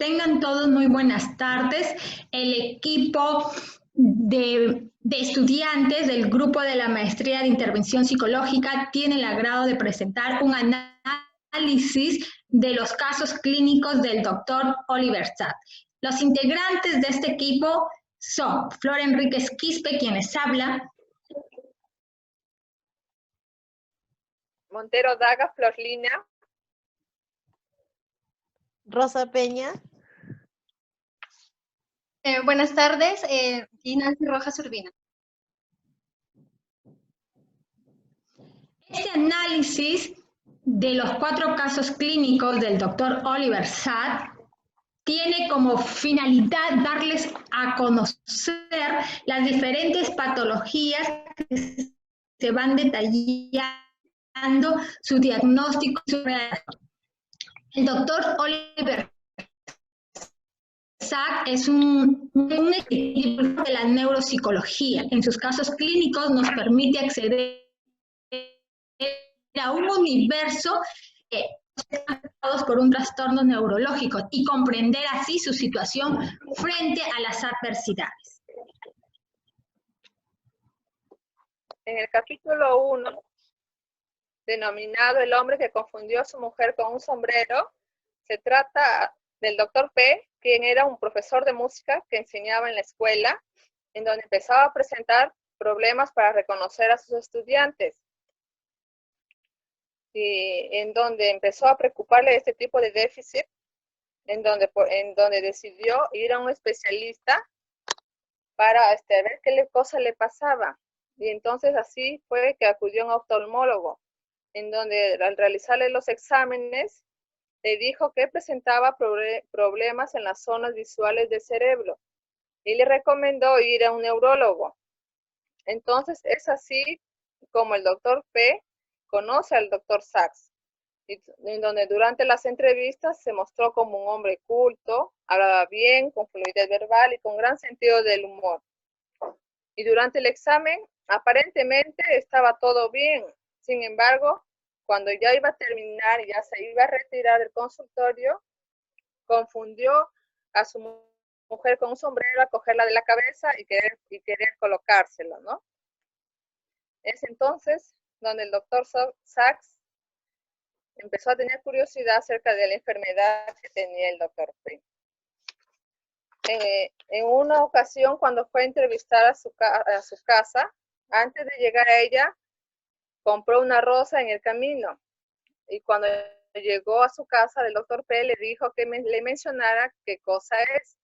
Tengan todos muy buenas tardes. El equipo de estudiantes del grupo de la Maestría de Intervención Psicológica tiene el agrado de presentar un análisis de los casos clínicos del doctor Oliver Sack. Los integrantes de este equipo son Flor Enríquez Quispe, quien les habla. Montero Daga, Florlina. Rosa Peña. Buenas tardes, y Nancy Rojas Urbina. Este análisis de los 4 casos clínicos del doctor Oliver Sack tiene como finalidad darles a conocer las diferentes patologías que se van detallando, su diagnóstico y su redacción. El doctor Oliver Sack es un equilibrio de la neuropsicología. En sus casos clínicos nos permite acceder a un universo afectados por un trastorno neurológico y comprender así su situación frente a las adversidades. En el capítulo 1, denominado El hombre que confundió a su mujer con un sombrero, se trata del doctor P, quien era un profesor de música que enseñaba en la escuela, en donde empezaba a presentar problemas para reconocer a sus estudiantes. Y en donde empezó a preocuparle este tipo de déficit, en donde decidió ir a un especialista para ver qué cosa le pasaba. Y entonces así fue que acudió a un oftalmólogo, en donde al realizarle los exámenes, le dijo que presentaba problemas en las zonas visuales del cerebro y le recomendó ir a un neurólogo. Entonces es así como el doctor P conoce al doctor Sachs, en donde durante las entrevistas se mostró como un hombre culto, hablaba bien, con fluidez verbal y con gran sentido del humor. Y durante el examen, aparentemente estaba todo bien. Sin embargo, cuando ya iba a terminar y ya se iba a retirar del consultorio, confundió a su mujer con un sombrero, a cogerla de la cabeza y querer colocárselo, ¿no? Es entonces donde el doctor Sachs empezó a tener curiosidad acerca de la enfermedad que tenía el doctor P. En una ocasión, cuando fue a entrevistar a su casa, antes de llegar a ella, compró una rosa en el camino. Y cuando llegó a su casa, el doctor P le dijo que le mencionara qué cosa es.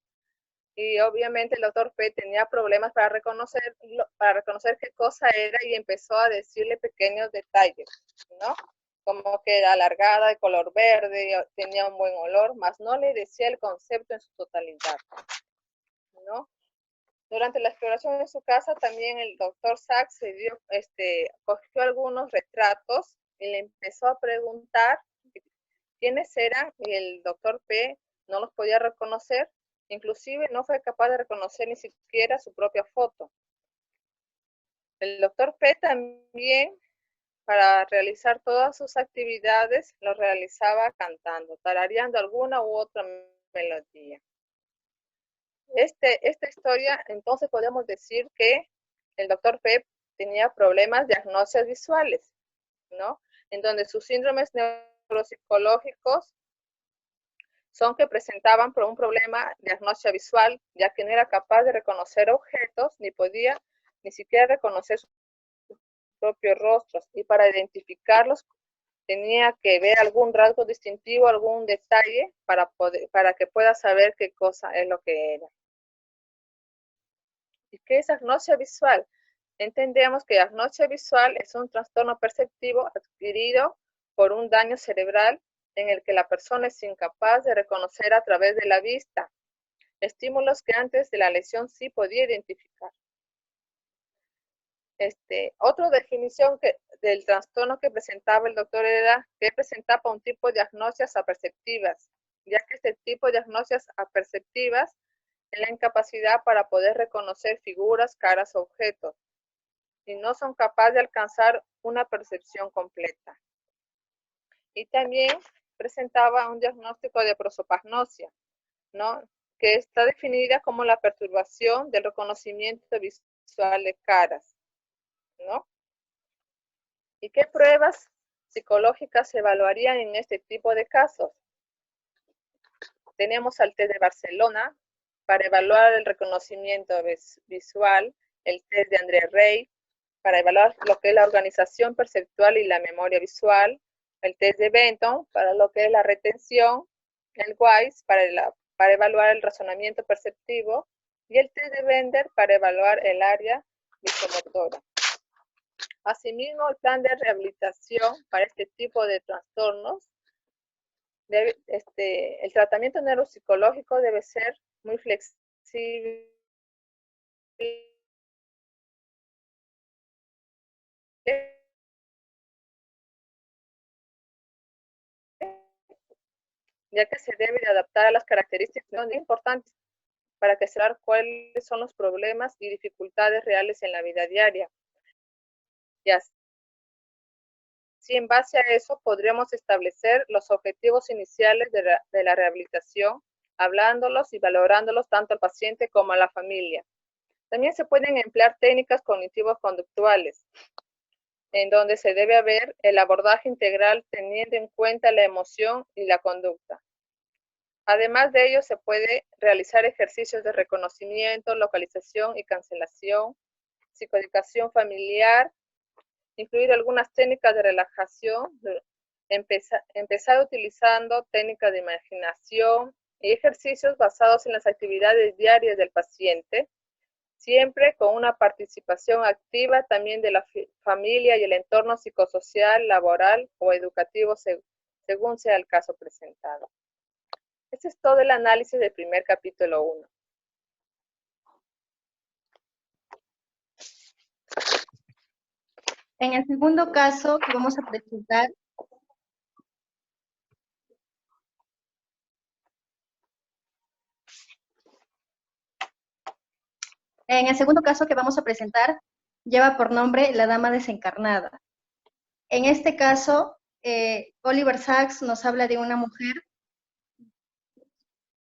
Y obviamente el doctor P tenía problemas para reconocer qué cosa era y empezó a decirle pequeños detalles, ¿no? Como que era alargada, de color verde, tenía un buen olor, mas no le decía el concepto en su totalidad, ¿no? Durante la exploración de su casa, también el doctor Sachs cogió algunos retratos y le empezó a preguntar quiénes eran, y el doctor P no los podía reconocer, inclusive no fue capaz de reconocer ni siquiera su propia foto. El doctor P también, para realizar todas sus actividades, lo realizaba cantando, tarareando alguna u otra melodía. Esta historia, entonces podemos decir que el doctor P tenía problemas de agnosia visuales, ¿no? En donde sus síndromes neuropsicológicos son que presentaban por un problema de agnosia visual, ya que no era capaz de reconocer objetos, ni podía ni siquiera reconocer sus propios rostros, y para identificarlos tenía que ver algún rasgo distintivo, algún detalle, para que pueda saber qué cosa es lo que era. ¿Y qué es agnosia visual? Entendemos que agnosia visual es un trastorno perceptivo adquirido por un daño cerebral en el que la persona es incapaz de reconocer a través de la vista estímulos que antes de la lesión sí podía identificar. Otra definición del trastorno que presentaba el doctor era que presentaba un tipo de agnosias aperceptivas, ya que este tipo de agnosias aperceptivas es la incapacidad para poder reconocer figuras, caras o objetos, y no son capaces de alcanzar una percepción completa. Y también presentaba un diagnóstico de prosopagnosia, ¿no? Que está definida como la perturbación del reconocimiento visual de caras, ¿no? ¿Y qué pruebas psicológicas se evaluarían en este tipo de casos? Tenemos al test de Barcelona para evaluar el reconocimiento visual, el test de André Rey para evaluar lo que es la organización perceptual y la memoria visual, el test de Benton para lo que es la retención, el WISE para evaluar el razonamiento perceptivo y el test de Bender para evaluar el área visomotora. Asimismo, el plan de rehabilitación para este tipo de trastornos, el tratamiento neuropsicológico debe ser muy flexible, ya que se debe de adaptar a las características importantes para que sepan cuáles son los problemas y dificultades reales en la vida diaria. Y así, en base a eso, podríamos establecer los objetivos iniciales de la rehabilitación, hablándolos y valorándolos tanto al paciente como a la familia. También se pueden emplear técnicas cognitivo-conductuales, en donde se debe ver el abordaje integral teniendo en cuenta la emoción y la conducta. Además de ello, se puede realizar ejercicios de reconocimiento, localización y cancelación, psicoeducación familiar, incluir algunas técnicas de relajación, empezar utilizando técnicas de imaginación y ejercicios basados en las actividades diarias del paciente, siempre con una participación activa también de la familia y el entorno psicosocial, laboral o educativo según sea el caso presentado. Este es todo el análisis del primer capítulo 1. En el segundo caso que vamos a presentar, lleva por nombre La Dama Desencarnada. En este caso, Oliver Sacks nos habla de una mujer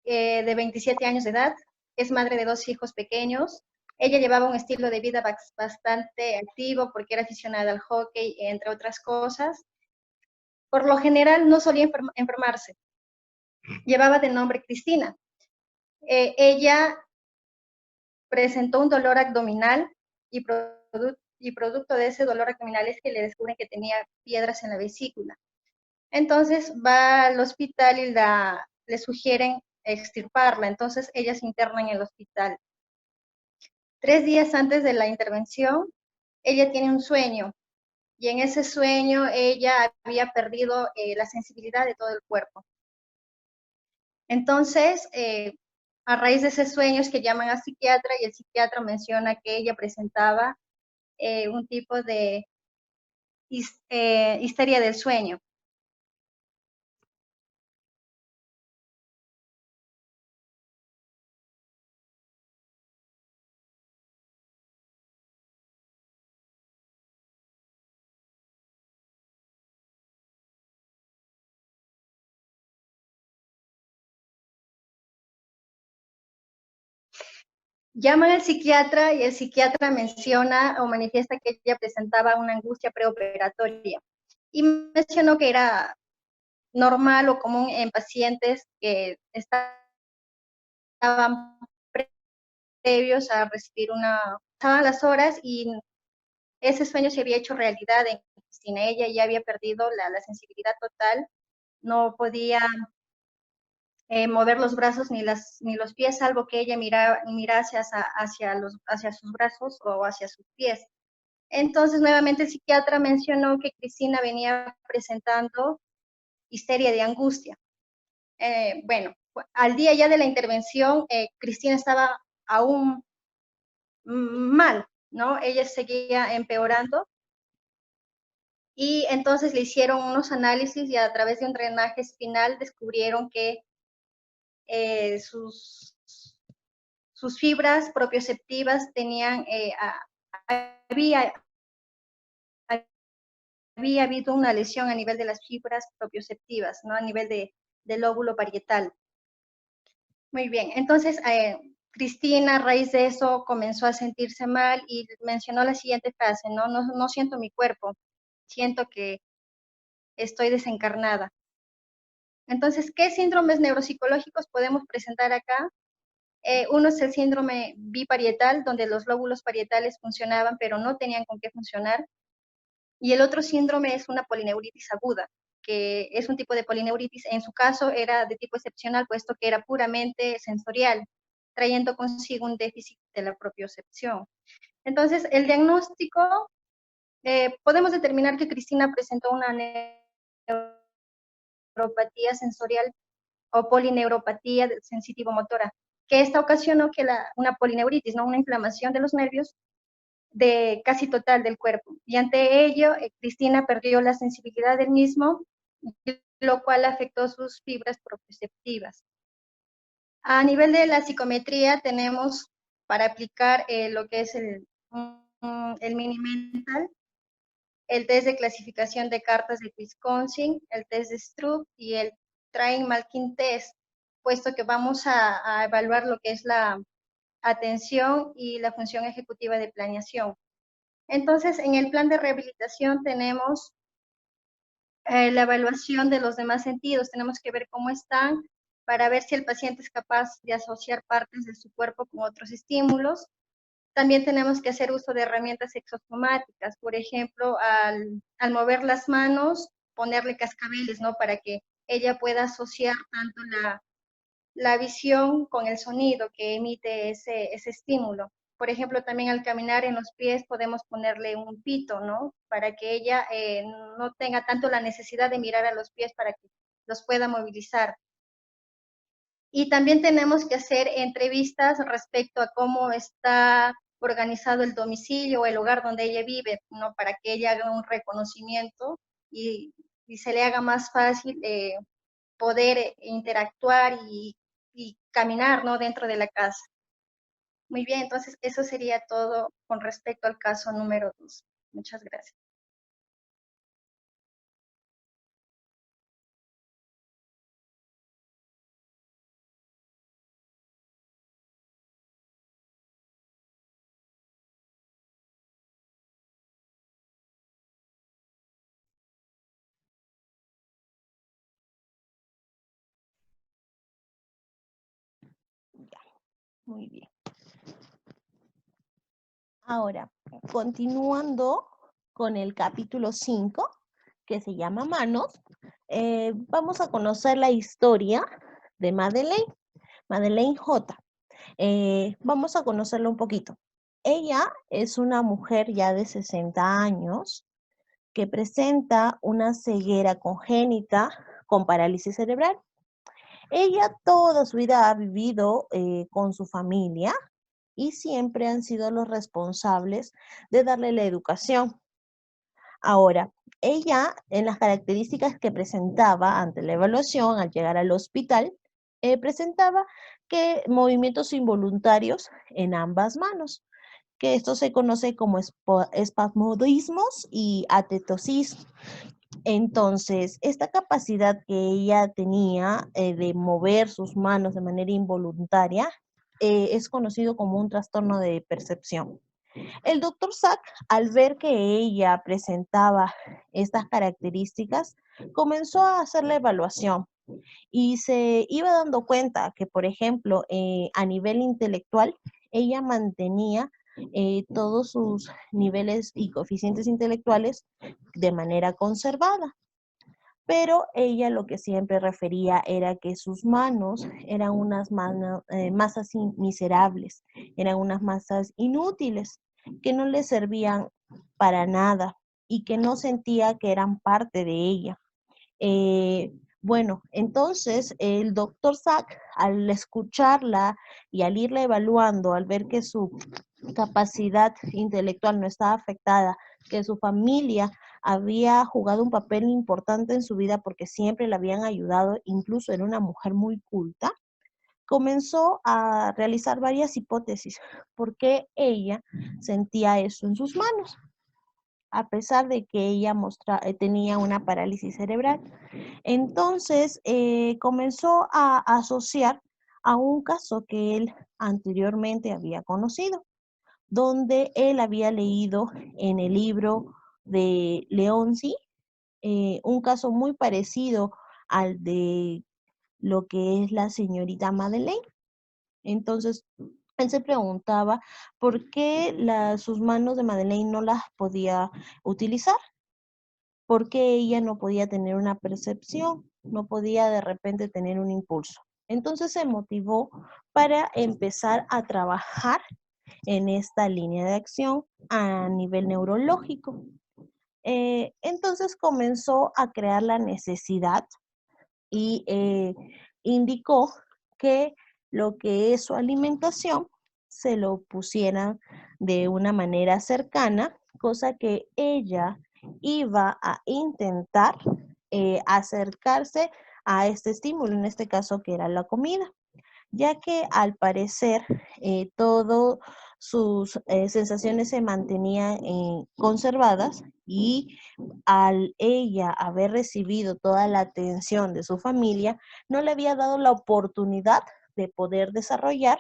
de 27 años de edad, es madre de 2 hijos pequeños. Ella llevaba un estilo de vida bastante activo porque era aficionada al hockey, entre otras cosas. Por lo general no solía enfermarse. Llevaba de nombre Cristina. Ella presentó un dolor abdominal y producto de ese dolor abdominal es que le descubren que tenía piedras en la vesícula. Entonces va al hospital y le sugieren extirparla. Entonces ella se interna en el hospital. 3 días antes de la intervención, ella tiene un sueño y en ese sueño ella había perdido la sensibilidad de todo el cuerpo. Entonces, a raíz de ese sueño es que llaman al psiquiatra y el psiquiatra menciona que ella presentaba un tipo de histeria del sueño. Llaman al psiquiatra y el psiquiatra menciona o manifiesta que ella presentaba una angustia preoperatoria y mencionó que era normal o común en pacientes que estaban previos a recibir pasaban las horas y ese sueño se había hecho realidad en Cristina. Ella ya había perdido la sensibilidad total, no podía mover los brazos ni los pies, salvo que ella mirase hacia sus brazos o hacia sus pies. Entonces, nuevamente el psiquiatra mencionó que Cristina venía presentando histeria de angustia. Bueno, al día ya de la intervención, Cristina estaba aún mal, ¿no? Ella seguía empeorando y entonces le hicieron unos análisis y a través de un drenaje espinal descubrieron que sus fibras propioceptivas tenían, había habido una lesión a nivel de las fibras propioceptivas, ¿no? A nivel del lóbulo parietal. Muy bien, entonces Cristina a raíz de eso comenzó a sentirse mal y mencionó la siguiente frase, no siento mi cuerpo, siento que estoy desencarnada. Entonces, ¿qué síndromes neuropsicológicos podemos presentar acá? Uno es el síndrome biparietal, donde los lóbulos parietales funcionaban, pero no tenían con qué funcionar. Y el otro síndrome es una polineuritis aguda, que es un tipo de polineuritis, en su caso era de tipo excepcional, puesto que era puramente sensorial, trayendo consigo un déficit de la propiocepción. Entonces, el diagnóstico, podemos determinar que Cristina presentó una neuropatía sensorial o polineuropatía sensitivo-motora, que esta ocasionó que una polineuritis, ¿no? Una inflamación de los nervios de casi total del cuerpo. Y ante ello, Cristina perdió la sensibilidad del mismo, lo cual afectó sus fibras propioceptivas. A nivel de la psicometría tenemos para aplicar lo que es el mini mental, el test de clasificación de cartas de Wisconsin, el test de Stroop y el Train-Malkin test, puesto que vamos a evaluar lo que es la atención y la función ejecutiva de planeación. Entonces, en el plan de rehabilitación tenemos la evaluación de los demás sentidos, tenemos que ver cómo están para ver si el paciente es capaz de asociar partes de su cuerpo con otros estímulos. También tenemos que hacer uso de herramientas exosomáticas, por ejemplo, al mover las manos, ponerle cascabeles, ¿no? Para que ella pueda asociar tanto la visión con el sonido que emite ese estímulo. Por ejemplo, también al caminar en los pies podemos ponerle un pito, ¿no? Para que ella no tenga tanto la necesidad de mirar a los pies para que los pueda movilizar. Y también tenemos que hacer entrevistas respecto a cómo está organizado el domicilio o el hogar donde ella vive, ¿no? Para que ella haga un reconocimiento y se le haga más fácil poder interactuar y caminar, ¿no? Dentro de la casa. Muy bien, entonces eso sería todo con respecto al caso número 2. Muchas gracias. Muy bien. Ahora, continuando con el capítulo 5, que se llama Manos, vamos a conocer la historia de Madeleine J. Vamos a conocerla un poquito. Ella es una mujer ya de 60 años que presenta una ceguera congénita con parálisis cerebral. Ella toda su vida ha vivido con su familia y siempre han sido los responsables de darle la educación. Ahora, ella, en las características que presentaba ante la evaluación al llegar al hospital, presentaba que movimientos involuntarios en ambas manos, que esto se conoce como espasmodismos y atetosismo. Entonces, esta capacidad que ella tenía de mover sus manos de manera involuntaria es conocido como un trastorno de percepción. El doctor Sack, al ver que ella presentaba estas características, comenzó a hacer la evaluación y se iba dando cuenta que, por ejemplo, a nivel intelectual, ella mantenía todos sus niveles y coeficientes intelectuales de manera conservada. Pero ella lo que siempre refería era que sus manos eran unas masas miserables, eran unas masas inútiles, que no le servían para nada y que no sentía que eran parte de ella. Bueno, entonces el doctor Sack, al escucharla y al irla evaluando, al ver que su capacidad intelectual no estaba afectada, que su familia había jugado un papel importante en su vida porque siempre la habían ayudado, incluso era una mujer muy culta, comenzó a realizar varias hipótesis por qué ella sentía eso en sus manos, a pesar de que ella tenía una parálisis cerebral. Entonces comenzó a asociar a un caso que él anteriormente había conocido, donde él había leído en el libro de Leonzi un caso muy parecido al de lo que es la señorita Madeleine. Entonces, él se preguntaba por qué sus manos de Madeleine no las podía utilizar, por qué ella no podía tener una percepción, no podía de repente tener un impulso. Entonces se motivó para empezar a trabajar en esta línea de acción a nivel neurológico. Entonces comenzó a crear la necesidad y indicó que lo que es su alimentación se lo pusieran de una manera cercana, cosa que ella iba a intentar acercarse a este estímulo, en este caso que era la comida, ya que al parecer todas sus sensaciones se mantenían conservadas y al ella haber recibido toda la atención de su familia, no le había dado la oportunidad de poder desarrollar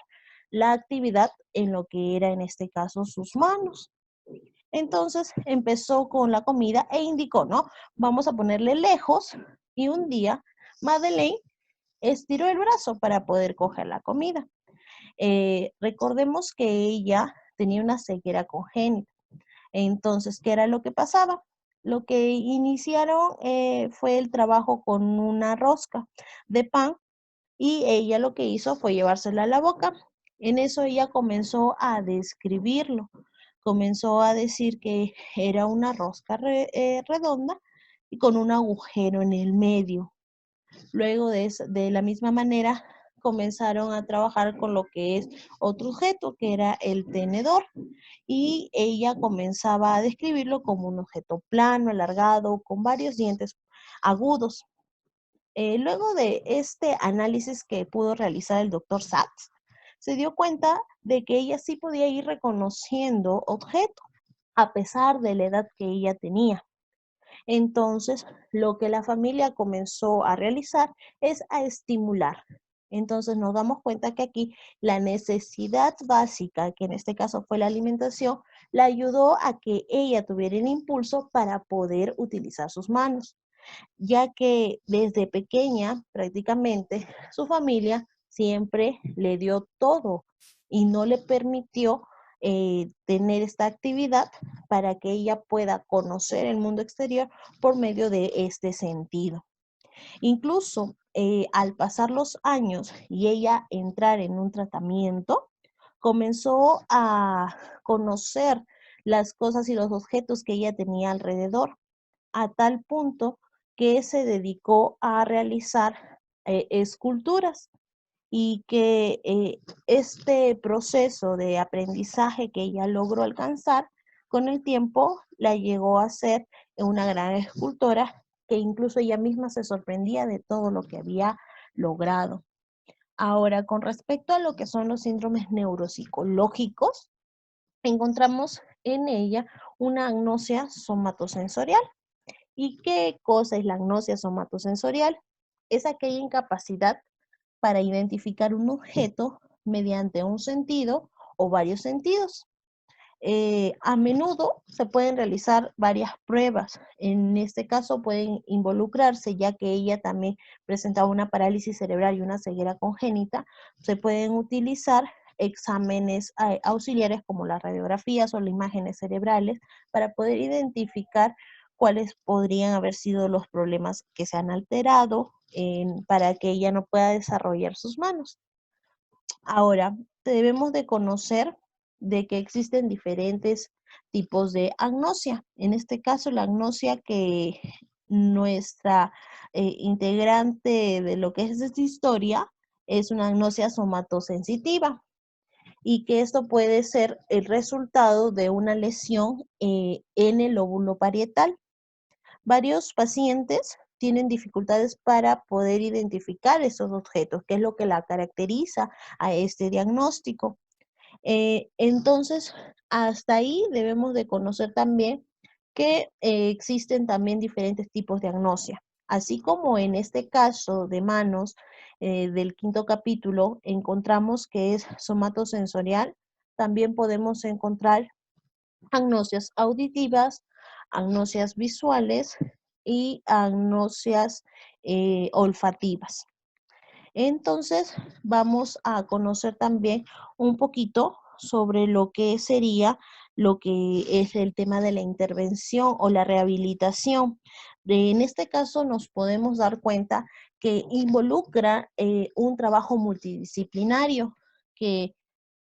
la actividad en lo que era en este caso sus manos. Entonces empezó con la comida e indicó, ¿no? Vamos a ponerle lejos y un día Madeleine estiró el brazo para poder coger la comida. Recordemos que ella tenía una ceguera congénita. Entonces, ¿qué era lo que pasaba? Lo que iniciaron fue el trabajo con una rosca de pan y ella lo que hizo fue llevársela a la boca. En eso ella comenzó a describirlo, comenzó a decir que era una rosca redonda y con un agujero en el medio. Luego de la misma manera comenzaron a trabajar con lo que es otro objeto, que era el tenedor, y ella comenzaba a describirlo como un objeto plano, alargado, con varios dientes agudos. Luego de este análisis que pudo realizar el doctor Sachs, se dio cuenta de que ella sí podía ir reconociendo objetos, a pesar de la edad que ella tenía. Entonces, lo que la familia comenzó a realizar es a estimular. Entonces, nos damos cuenta que aquí la necesidad básica, que en este caso fue la alimentación, la ayudó a que ella tuviera el impulso para poder utilizar sus manos, ya que desde pequeña prácticamente su familia siempre le dio todo y no le permitió tener esta actividad para que ella pueda conocer el mundo exterior por medio de este sentido. Incluso al pasar los años y ella entrar en un tratamiento, comenzó a conocer las cosas y los objetos que ella tenía alrededor, a tal punto que se dedicó a realizar esculturas y que este proceso de aprendizaje que ella logró alcanzar con el tiempo la llegó a ser una gran escultora que incluso ella misma se sorprendía de todo lo que había logrado. Ahora, con respecto a lo que son los síndromes neuropsicológicos, encontramos en ella una agnosia somatosensorial. ¿Y qué cosa es la agnosia somatosensorial? Es aquella incapacidad para identificar un objeto mediante un sentido o varios sentidos. A menudo se pueden realizar varias pruebas. En este caso pueden involucrarse, ya que ella también presentaba una parálisis cerebral y una ceguera congénita, se pueden utilizar exámenes auxiliares como las radiografías o las imágenes cerebrales para poder identificar cuáles podrían haber sido los problemas que se han alterado para que ella no pueda desarrollar sus manos. Ahora, debemos de conocer de que existen diferentes tipos de agnosia. En este caso, la agnosia que nuestra integrante de lo que es esta historia es una agnosia somatosensitiva y que esto puede ser el resultado de una lesión en el lóbulo parietal. Varios pacientes tienen dificultades para poder identificar esos objetos, que es lo que la caracteriza a este diagnóstico. Entonces, hasta ahí debemos de conocer también que existen también diferentes tipos de agnosia. Así como en este caso de manos del quinto capítulo encontramos que es somatosensorial, también podemos encontrar agnosias auditivas, agnosias visuales y agnosias olfativas. Entonces, vamos a conocer también un poquito sobre lo que sería lo que es el tema de la intervención o la rehabilitación. En este caso nos podemos dar cuenta que involucra un trabajo multidisciplinario que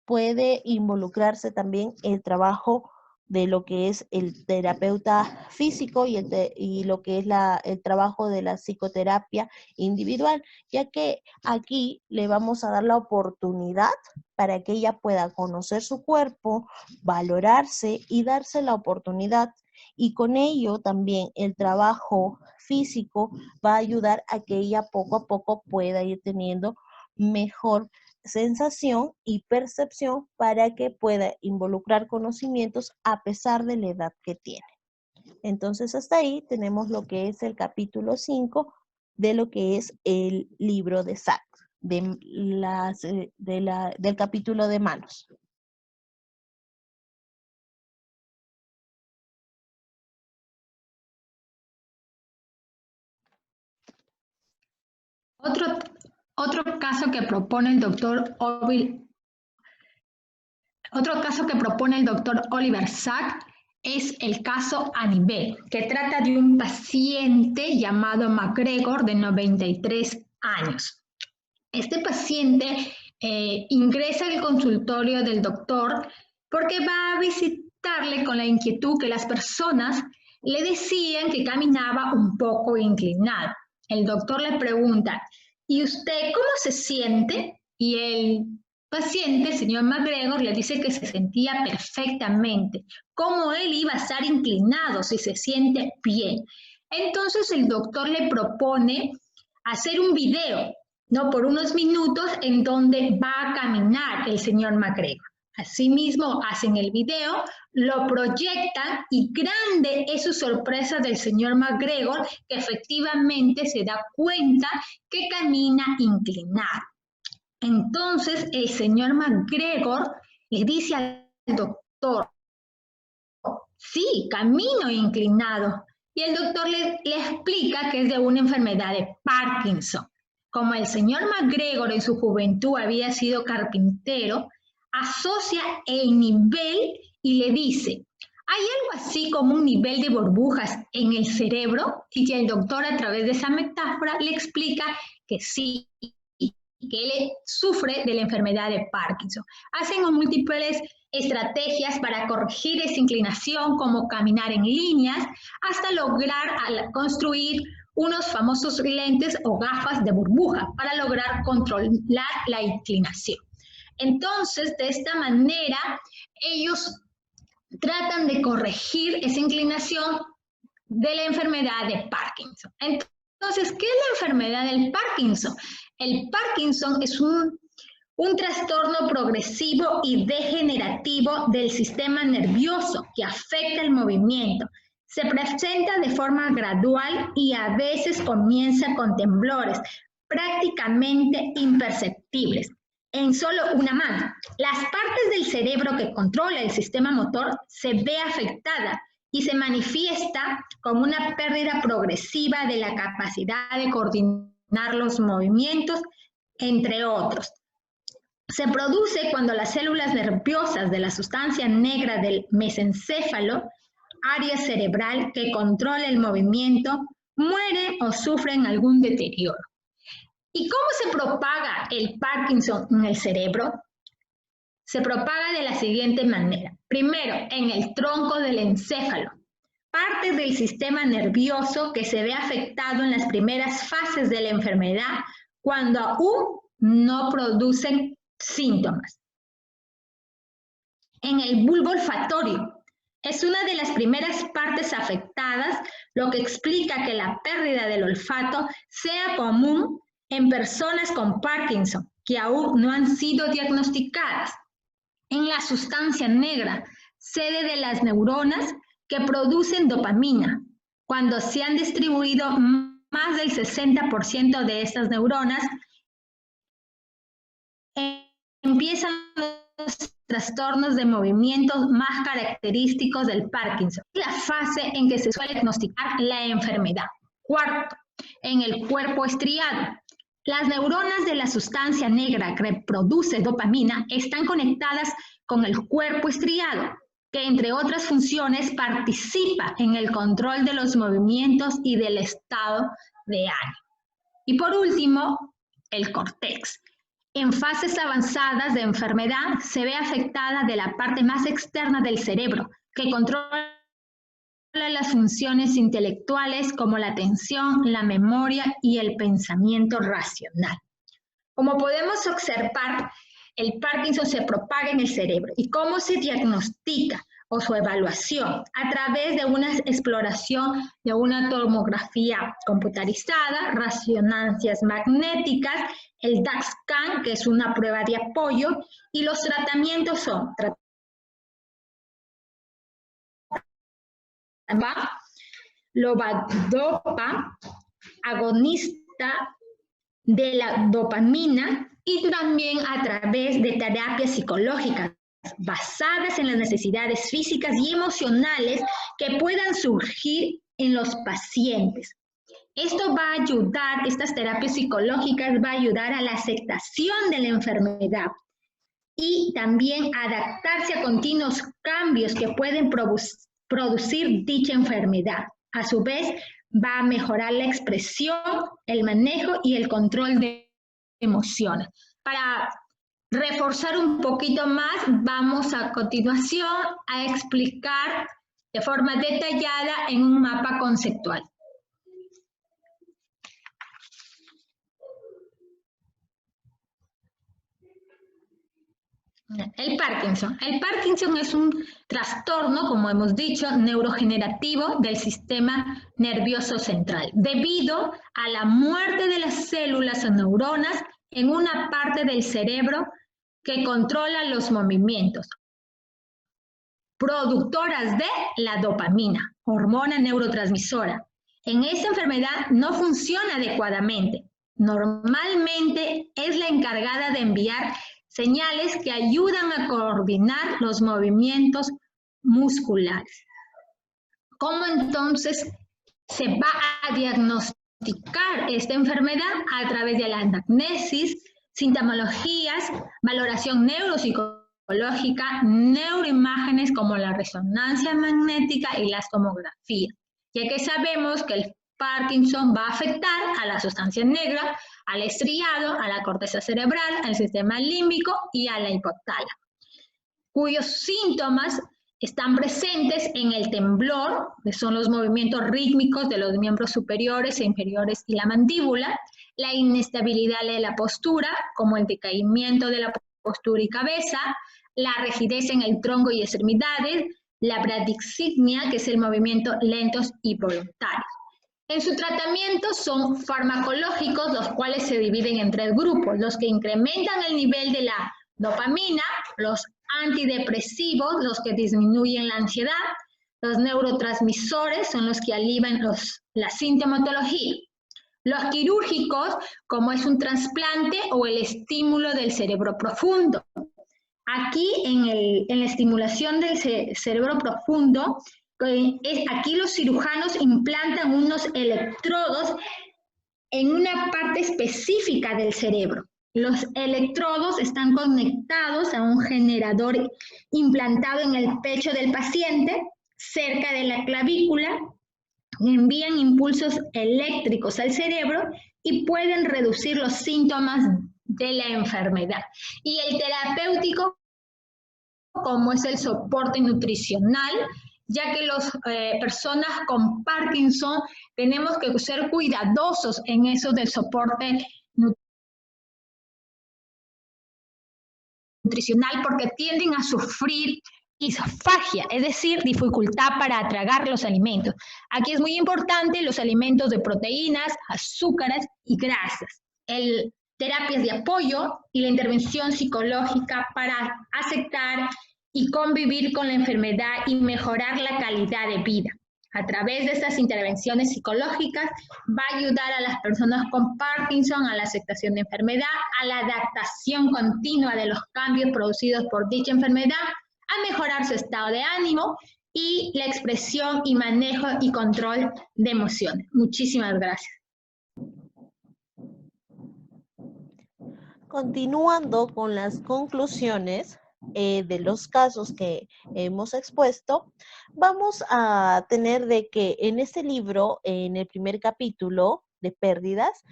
puede involucrarse también el trabajo de lo que es el terapeuta físico y lo que es el trabajo de la psicoterapia individual, ya que aquí le vamos a dar la oportunidad para que ella pueda conocer su cuerpo, valorarse y darse la oportunidad. Y con ello también el trabajo físico va a ayudar a que ella poco a poco pueda ir teniendo mejor sensación y percepción para que pueda involucrar conocimientos a pesar de la edad que tiene. Entonces, hasta ahí tenemos lo que es el capítulo 5 de lo que es el libro de Sack, del capítulo de manos. Otro caso que propone el doctor Oliver Sack es el caso Anibel, que trata de un paciente llamado McGregor de 93 años. Este paciente ingresa al consultorio del doctor porque va a visitarle con la inquietud que las personas le decían que caminaba un poco inclinado. El doctor le pregunta, ¿y usted cómo se siente? Y el paciente, el señor McGregor, le dice que se sentía perfectamente. ¿Cómo él iba a estar inclinado si se siente bien? Entonces el doctor le propone hacer un video, ¿no? Por unos minutos en donde va a caminar el señor McGregor. Asimismo, hacen el video, lo proyectan y grande es su sorpresa del señor McGregor, que efectivamente se da cuenta que camina inclinado. Entonces, el señor McGregor le dice al doctor, sí, camino inclinado. Y el doctor le explica que es de una enfermedad de Parkinson. Como el señor McGregor en su juventud había sido carpintero, asocia el nivel y le dice, ¿hay algo así como un nivel de burbujas en el cerebro? Y que el doctor a través de esa metáfora le explica que sí, que él sufre de la enfermedad de Parkinson. Hacen múltiples estrategias para corregir esa inclinación, como caminar en líneas, hasta lograr construir unos famosos lentes o gafas de burbuja para lograr controlar la inclinación. Entonces, de esta manera, ellos tratan de corregir esa inclinación de la enfermedad de Parkinson. Entonces, ¿qué es la enfermedad del Parkinson? El Parkinson es un trastorno progresivo y degenerativo del sistema nervioso que afecta el movimiento. Se presenta de forma gradual y a veces comienza con temblores prácticamente imperceptibles en solo una mano. Las partes del cerebro que controla el sistema motor se ve afectada y se manifiesta como una pérdida progresiva de la capacidad de coordinar los movimientos, entre otros. Se produce cuando las células nerviosas de la sustancia negra del mesencéfalo, área cerebral que controla el movimiento, muere o sufren algún deterioro. ¿Y cómo se propaga el Parkinson en el cerebro? Se propaga de la siguiente manera. Primero, en el tronco del encéfalo, parte del sistema nervioso que se ve afectado en las primeras fases de la enfermedad cuando aún no producen síntomas. En el bulbo olfatorio, es una de las primeras partes afectadas, lo que explica que la pérdida del olfato sea común en personas con Parkinson que aún no han sido diagnosticadas. En la sustancia negra, sede de las neuronas que producen dopamina, cuando se han distribuido más del 60% de estas neuronas empiezan los trastornos de movimientos más característicos del Parkinson. La fase en que se suele diagnosticar la enfermedad. Cuarto, en el cuerpo estriado. Las neuronas de la sustancia negra que produce dopamina están conectadas con el cuerpo estriado, que entre otras funciones participa en el control de los movimientos y del estado de ánimo. Y por último, el córtex. En fases avanzadas de enfermedad se ve afectada de la parte más externa del cerebro, que controla las funciones intelectuales como la atención, la memoria y el pensamiento racional. Como podemos observar, el Parkinson se propaga en el cerebro. ¿Y cómo se diagnostica o su evaluación? A través de una exploración de una tomografía computarizada, resonancias magnéticas, el DAX-Scan, que es una prueba de apoyo, y los tratamientos son levodopa, agonista de la dopamina, y también a través de terapias psicológicas basadas en las necesidades físicas y emocionales que puedan surgir en los pacientes. Esto va a ayudar, estas terapias psicológicas va a ayudar a la aceptación de la enfermedad y también adaptarse a continuos cambios que pueden producir dicha enfermedad. A su vez, va a mejorar la expresión, el manejo y el control de emociones. Para reforzar un poquito más, vamos a continuación a explicar de forma detallada en un mapa conceptual. El Parkinson. El Parkinson es un trastorno, como hemos dicho, neurogenerativo del sistema nervioso central, debido a la muerte de las células o neuronas en una parte del cerebro que controla los movimientos, productoras de la dopamina, hormona neurotransmisora. En esta enfermedad no funciona adecuadamente. Normalmente es la encargada de enviar señales que ayudan a coordinar los movimientos musculares. ¿Cómo entonces se va a diagnosticar esta enfermedad? A través de la anamnesis, sintomologías, valoración neuropsicológica, neuroimágenes como la resonancia magnética y las tomografías, ya que sabemos que el Parkinson va a afectar a la sustancia negra, al estriado, a la corteza cerebral, al sistema límbico y a la hipotálamo, cuyos síntomas están presentes en el temblor, que son los movimientos rítmicos de los miembros superiores e inferiores y la mandíbula, la inestabilidad de la postura, como el decaimiento de la postura y cabeza, la rigidez en el tronco y extremidades, la bradixignia, que es el movimiento lentos y voluntarios. En su tratamiento son farmacológicos, los cuales se dividen en tres grupos: los que incrementan el nivel de la dopamina, los antidepresivos, los que disminuyen la ansiedad, los neurotransmisores son los que alivian la sintomatología, los quirúrgicos, como es un trasplante o el estímulo del cerebro profundo. Aquí en la estimulación del cerebro profundo, aquí los cirujanos implantan unos electrodos en una parte específica del cerebro. Los electrodos están conectados a un generador implantado en el pecho del paciente, cerca de la clavícula, envían impulsos eléctricos al cerebro y pueden reducir los síntomas de la enfermedad. Y el terapéutico, como es el soporte nutricional, ya que las personas con Parkinson tenemos que ser cuidadosos en eso del soporte nutricional, porque tienden a sufrir disfagia, es decir, dificultad para tragar los alimentos. Aquí es muy importante los alimentos de proteínas, azúcares y grasas. Terapias de apoyo y la intervención psicológica para aceptar y convivir con la enfermedad y mejorar la calidad de vida. A través de estas intervenciones psicológicas va a ayudar a las personas con Parkinson a la aceptación de enfermedad, a la adaptación continua de los cambios producidos por dicha enfermedad, a mejorar su estado de ánimo y la expresión y manejo y control de emociones. Muchísimas gracias. Continuando con las conclusiones de los casos que hemos expuesto, vamos a tener de que en este libro, en el primer capítulo de pérdidas,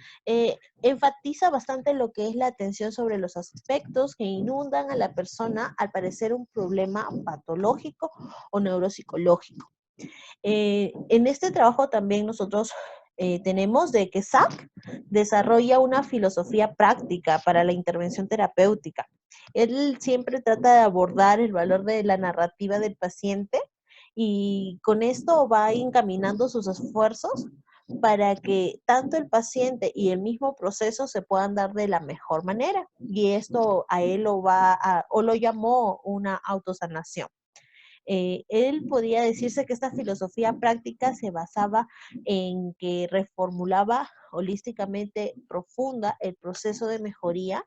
enfatiza bastante lo que es la atención sobre los aspectos que inundan a la persona al parecer un problema patológico o neuropsicológico. En este trabajo también nosotros tenemos de que Sack desarrolla una filosofía práctica para la intervención terapéutica. Él siempre trata de abordar el valor de la narrativa del paciente y con esto va encaminando sus esfuerzos para que tanto el paciente y el mismo proceso se puedan dar de la mejor manera. Y esto a él lo llamó una autosanación. Él podía decirse que esta filosofía práctica se basaba en que reformulaba holísticamente profunda el proceso de mejoría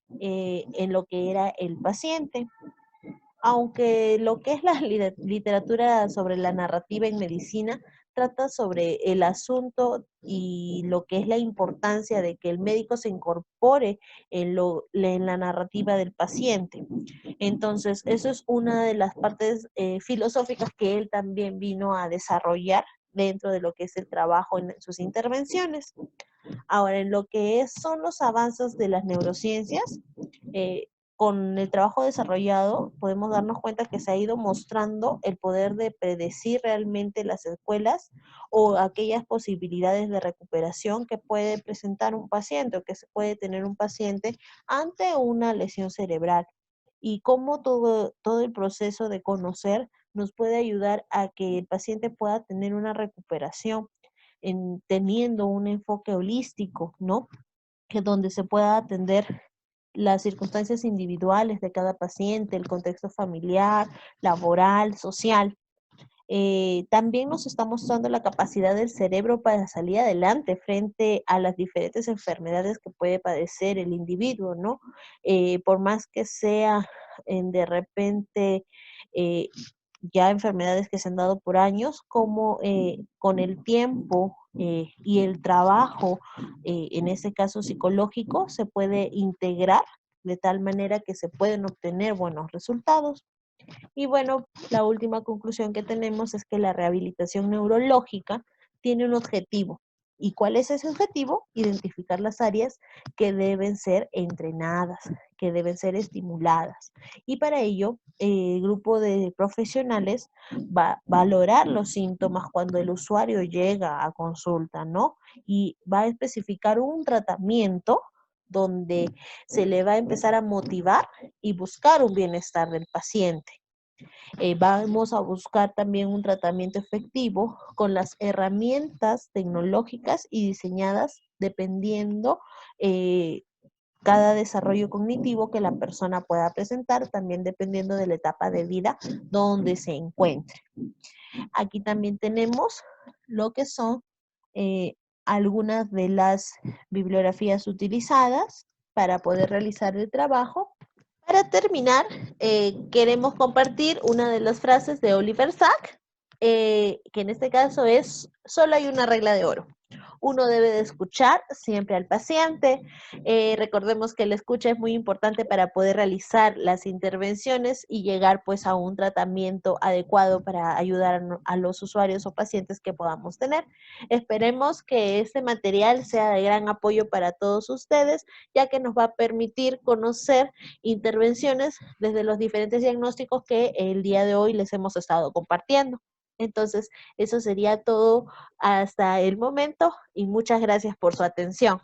en lo que era el paciente. Aunque lo que es la literatura sobre la narrativa en medicina trata sobre el asunto y lo que es la importancia de que el médico se incorpore en la narrativa del paciente. Entonces, eso es una de las partes filosóficas que él también vino a desarrollar dentro de lo que es el trabajo en sus intervenciones. Ahora, en lo que son los avances de las neurociencias, con el trabajo desarrollado podemos darnos cuenta que se ha ido mostrando el poder de predecir realmente las secuelas o aquellas posibilidades de recuperación que puede presentar un paciente o que se puede tener un paciente ante una lesión cerebral. Y cómo todo el proceso de conocer nos puede ayudar a que el paciente pueda tener una recuperación teniendo un enfoque holístico, ¿no? Que donde se pueda atender las circunstancias individuales de cada paciente, el contexto familiar, laboral, social. También nos está mostrando la capacidad del cerebro para salir adelante frente a las diferentes enfermedades que puede padecer el individuo, ¿no? Por más que sea de repente ya enfermedades que se han dado por años, como con el tiempo y el trabajo, en este caso psicológico, se puede integrar de tal manera que se pueden obtener buenos resultados. Y bueno, la última conclusión que tenemos es que la rehabilitación neurológica tiene un objetivo. ¿Y cuál es ese objetivo? Identificar las áreas que deben ser entrenadas, que deben ser estimuladas. Y para ello, el grupo de profesionales va a valorar los síntomas cuando el usuario llega a consulta, ¿no? Y va a especificar un tratamiento donde se le va a empezar a motivar y buscar un bienestar del paciente. Vamos a buscar también un tratamiento efectivo con las herramientas tecnológicas y diseñadas dependiendo cada desarrollo cognitivo que la persona pueda presentar, también dependiendo de la etapa de vida donde se encuentre. Aquí también tenemos lo que son algunas de las bibliografías utilizadas para poder realizar el trabajo. Para terminar, queremos compartir una de las frases de Oliver Sack, que en este caso es: solo hay una regla de oro. Uno debe de escuchar siempre al paciente. Recordemos que la escucha es muy importante para poder realizar las intervenciones y llegar pues a un tratamiento adecuado para ayudar a los usuarios o pacientes que podamos tener. Esperemos que este material sea de gran apoyo para todos ustedes, ya que nos va a permitir conocer intervenciones desde los diferentes diagnósticos que el día de hoy les hemos estado compartiendo. Entonces, eso sería todo hasta el momento y muchas gracias por su atención.